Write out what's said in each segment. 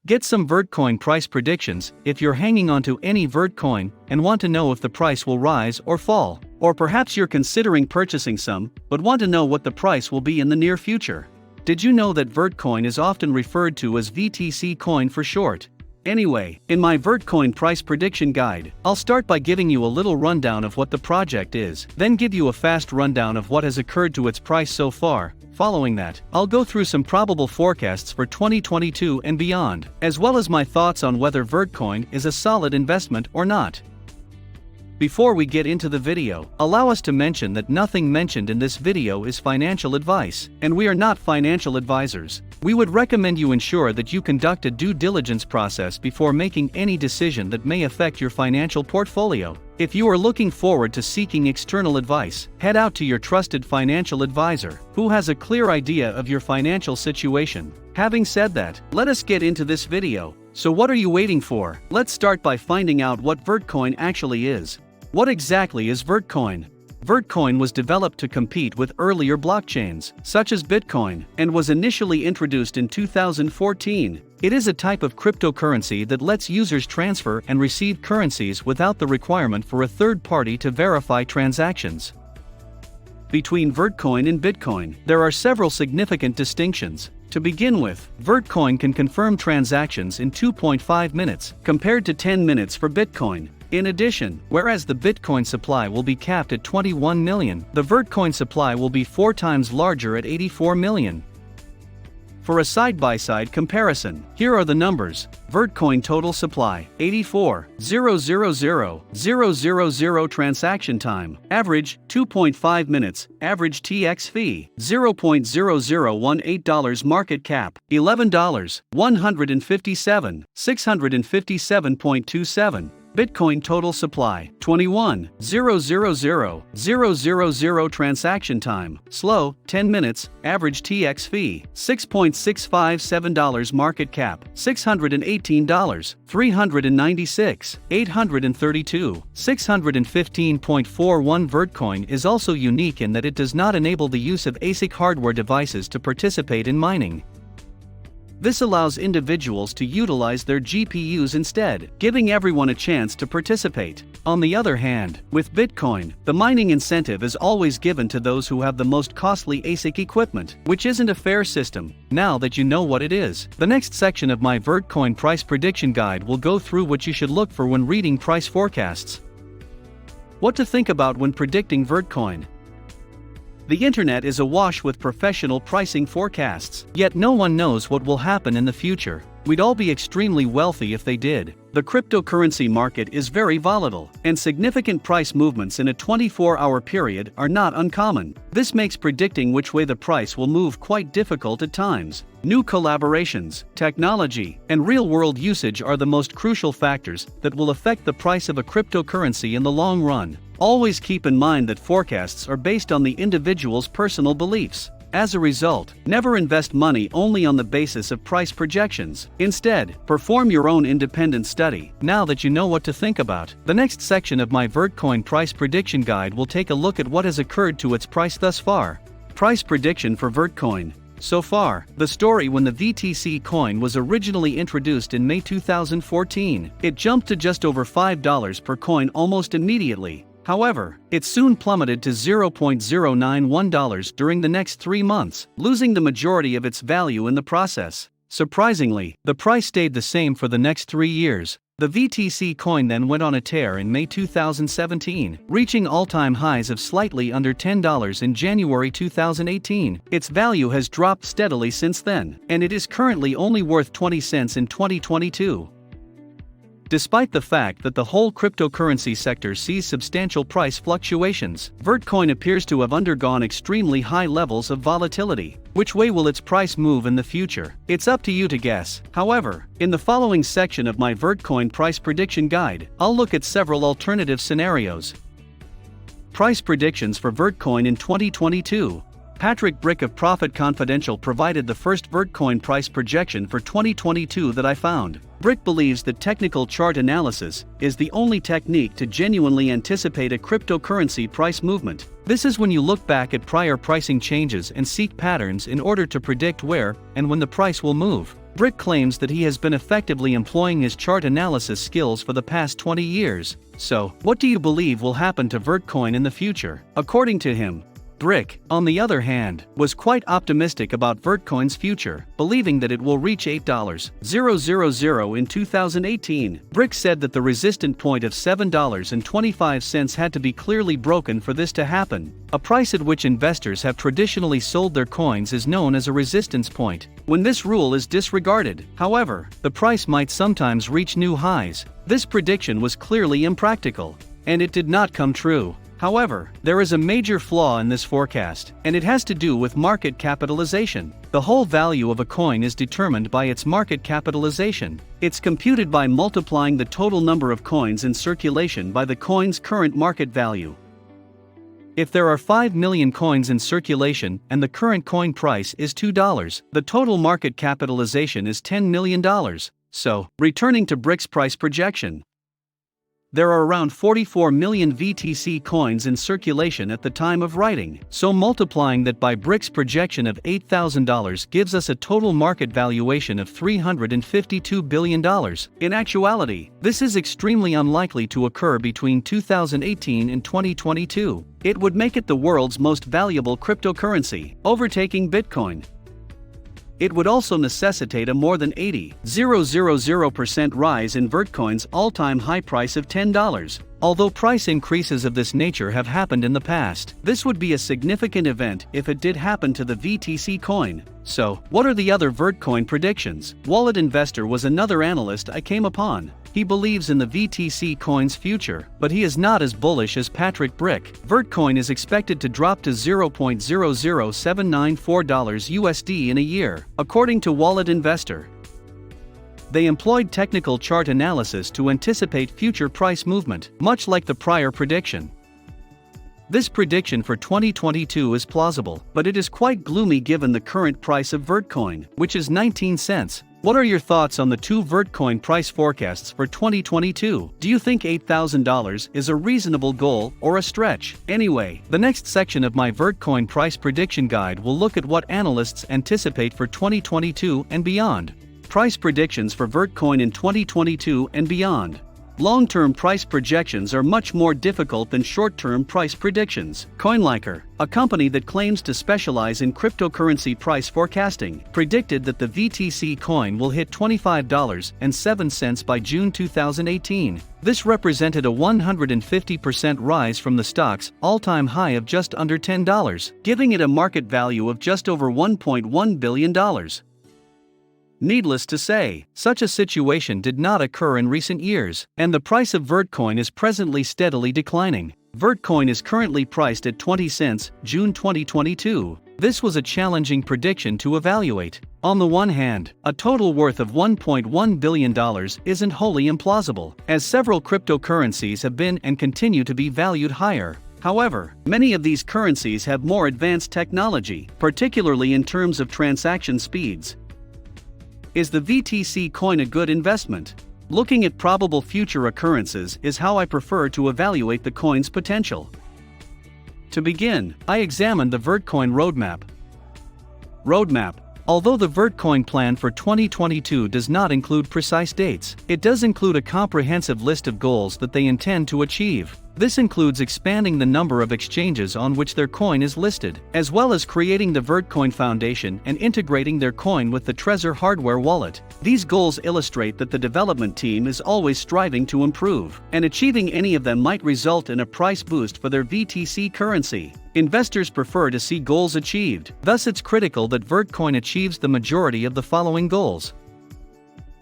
Get some Vertcoin price predictions if you're hanging onto any Vertcoin and want to know if the price will rise or fall. Or perhaps you're considering purchasing some, but want to know what the price will be in the near future. Did you know that Vertcoin is often referred to as VTC coin for short? Anyway, in my Vertcoin price prediction guide, I'll start by giving you a little rundown of what the project is, then give you a fast rundown of what has occurred to its price so far. Following that, I'll go through some probable forecasts for 2022 and beyond, as well as my thoughts on whether Vertcoin is a solid investment or not. Before we get into the video, allow us to mention that nothing mentioned in this video is financial advice, and we are not financial advisors. We would recommend you ensure that you conduct a due diligence process before making any decision that may affect your financial portfolio. If you are looking forward to seeking external advice, head out to your trusted financial advisor, who has a clear idea of your financial situation. Having said that, let us get into this video. So what are you waiting for? Let's start by finding out what Vertcoin actually is. What exactly is Vertcoin? Vertcoin was developed to compete with earlier blockchains, such as Bitcoin, and was initially introduced in 2014. It is a type of cryptocurrency that lets users transfer and receive currencies without the requirement for a third party to verify transactions. Between Vertcoin and Bitcoin, there are several significant distinctions. To begin with, Vertcoin can confirm transactions in 2.5 minutes, compared to 10 minutes for Bitcoin. In addition, whereas the Bitcoin supply will be capped at 21 million, the Vertcoin supply will be 4 times larger at 84 million. For a side-by-side comparison, here are the numbers. Vertcoin total supply, 84,000,000 transaction time, average, 2.5 minutes, average TX fee, $0.0018 market cap, $11, 157, 657.27. Bitcoin total supply, 21,000,000 transaction time, slow, 10 minutes, average TX fee, $6.657 market cap, $618, 396, 832, 615.41. Vertcoin is also unique in that it does not enable the use of ASIC hardware devices to participate in mining. This allows individuals to utilize their GPUs instead, giving everyone a chance to participate. On the other hand, with Bitcoin, the mining incentive is always given to those who have the most costly ASIC equipment, which isn't a fair system. Now that you know what it is, the next section of my Vertcoin price prediction guide will go through what you should look for when reading price forecasts. What to think about when predicting Vertcoin. The internet is awash with professional pricing forecasts, yet no one knows what will happen in the future. We'd all be extremely wealthy if they did. The cryptocurrency market is very volatile, and significant price movements in a 24-hour period are not uncommon. This makes predicting which way the price will move quite difficult at times. New collaborations, technology, and real-world usage are the most crucial factors that will affect the price of a cryptocurrency in the long run. Always keep in mind that forecasts are based on the individual's personal beliefs. As a result, never invest money only on the basis of price projections. Instead, perform your own independent study. Now that you know what to think about, the next section of my Vertcoin price prediction guide will take a look at what has occurred to its price thus far. Price prediction for Vertcoin. So far, the story when the VTC coin was originally introduced in May 2014, it jumped to just over $5 per coin almost immediately. However, it soon plummeted to $0.091 during the next 3 months, losing the majority of its value in the process. Surprisingly, the price stayed the same for the next 3 years. The VTC coin then went on a tear in May 2017, reaching all-time highs of slightly under $10 in January 2018. Its value has dropped steadily since then, and it is currently only worth 20 cents in 2022. Despite the fact that the whole cryptocurrency sector sees substantial price fluctuations, Vertcoin appears to have undergone extremely high levels of volatility. Which way will its price move in the future? It's up to you to guess. However, in the following section of my Vertcoin price prediction guide, I'll look at several alternative scenarios. Price predictions for Vertcoin in 2022. Patrick Brick of Profit Confidential provided the first Vertcoin price projection for 2022 that I found. Brick believes that technical chart analysis is the only technique to genuinely anticipate a cryptocurrency price movement. This is when you look back at prior pricing changes and seek patterns in order to predict where and when the price will move. Brick claims that he has been effectively employing his chart analysis skills for the past 20 years. So, what do you believe will happen to Vertcoin in the future? According to him, Brick, on the other hand, was quite optimistic about Vertcoin's future, believing that it will reach $8,000 in 2018. Brick said that the resistance point of $7.25 had to be clearly broken for this to happen. A price at which investors have traditionally sold their coins is known as a resistance point. When this rule is disregarded, however, the price might sometimes reach new highs. This prediction was clearly impractical, and it did not come true. However, there is a major flaw in this forecast, and it has to do with market capitalization. The whole value of a coin is determined by its market capitalization. It's computed by multiplying the total number of coins in circulation by the coin's current market value. If there are 5 million coins in circulation and the current coin price is $2, the total market capitalization is $10 million. So, returning to Brick's price projection, there are around 44 million VTC coins in circulation at the time of writing, so multiplying that by Brick's projection of $8,000 gives us a total market valuation of $352 billion. In actuality, this is extremely unlikely to occur between 2018 and 2022. It would make it the world's most valuable cryptocurrency, overtaking Bitcoin. It would also necessitate a more than 80,000% rise in Vertcoin's all-time high price of $10. Although price increases of this nature have happened in the past, this would be a significant event if it did happen to the VTC coin. So, what are the other Vertcoin predictions? Wallet Investor was another analyst I came upon. He believes in the VTC coin's future, but he is not as bullish as Patrick Brick. Vertcoin is expected to drop to $0.00794 USD in a year, according to Wallet Investor. They employed technical chart analysis to anticipate future price movement, much like the prior prediction. This prediction for 2022 is plausible, but it is quite gloomy given the current price of Vertcoin, which is 19 cents. What are your thoughts on the two Vertcoin price forecasts for 2022? Do you think $8,000 is a reasonable goal or a stretch? Anyway, the next section of my Vertcoin price prediction guide will look at what analysts anticipate for 2022 and beyond. Price predictions for Vertcoin in 2022 and beyond. Long-term price projections are much more difficult than short-term price predictions. CoinLiker, a company that claims to specialize in cryptocurrency price forecasting, predicted that the VTC coin will hit $25.07 by June 2018. This represented a 150% rise from the stock's all-time high of just under $10, giving it a market value of just over $1.1 billion. Needless to say, such a situation did not occur in recent years, and the price of Vertcoin is presently steadily declining. Vertcoin is currently priced at 20 cents, June 2022. This was a challenging prediction to evaluate. On the one hand, a total worth of $1.1 billion isn't wholly implausible, as several cryptocurrencies have been and continue to be valued higher. However, many of these currencies have more advanced technology, particularly in terms of transaction speeds. Is the VTC coin a good investment? Looking at probable future occurrences is how I prefer to evaluate the coin's potential. To begin, I examined the Vertcoin Roadmap. Although the Vertcoin plan for 2022 does not include precise dates, it does include a comprehensive list of goals that they intend to achieve. This includes expanding the number of exchanges on which their coin is listed, as well as creating the Vertcoin Foundation and integrating their coin with the Trezor hardware wallet. These goals illustrate that the development team is always striving to improve, and achieving any of them might result in a price boost for their VTC currency. Investors prefer to see goals achieved, thus it's critical that Vertcoin achieves the majority of the following goals.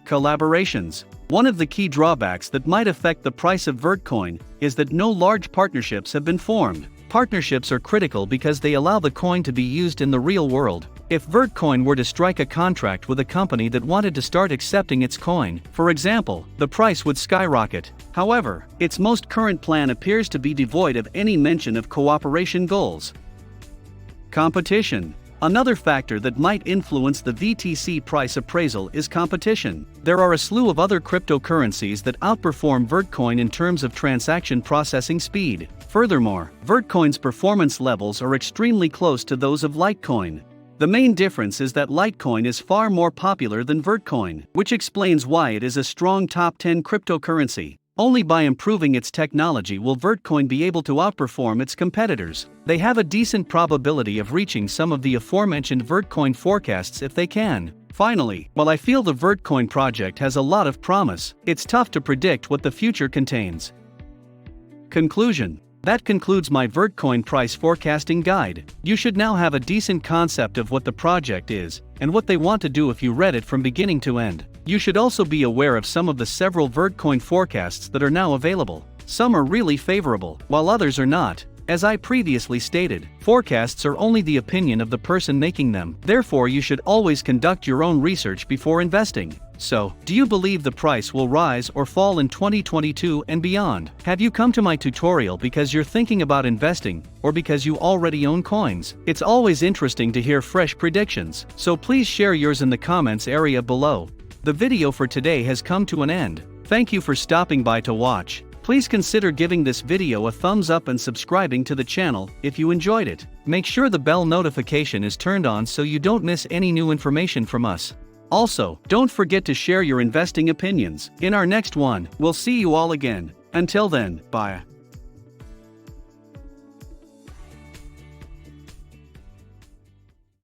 Collaborations. One of the key drawbacks that might affect the price of Vertcoin is that no large partnerships have been formed. Partnerships are critical because they allow the coin to be used in the real world. If Vertcoin were to strike a contract with a company that wanted to start accepting its coin, for example, the price would skyrocket. However, its most current plan appears to be devoid of any mention of cooperation goals. Competition. Another factor that might influence the VTC price appraisal is competition. There are a slew of other cryptocurrencies that outperform Vertcoin in terms of transaction processing speed. Furthermore, Vertcoin's performance levels are extremely close to those of Litecoin. The main difference is that Litecoin is far more popular than Vertcoin, which explains why it is a strong top 10 cryptocurrency. Only by improving its technology will Vertcoin be able to outperform its competitors. They have a decent probability of reaching some of the aforementioned Vertcoin forecasts if they can. Finally, while I feel the Vertcoin project has a lot of promise, it's tough to predict what the future contains. Conclusion. That concludes my Vertcoin price forecasting guide. You should now have a decent concept of what the project is, and what they want to do if you read it from beginning to end. You should also be aware of some of the several Vertcoin forecasts that are now available. Some are really favorable, while others are not. As I previously stated, forecasts are only the opinion of the person making them. Therefore, you should always conduct your own research before investing. So, do you believe the price will rise or fall in 2022 and beyond? Have you come to my tutorial because you're thinking about investing, or because you already own coins? It's always interesting to hear fresh predictions, so please share yours in the comments area below. The video for today has come to an end. Thank you for stopping by to watch. Please consider giving this video a thumbs up and subscribing to the channel if you enjoyed it. Make sure the bell notification is turned on so you don't miss any new information from us. Also, don't forget to share your investing opinions. In our next one, we'll see you all again. Until then, bye.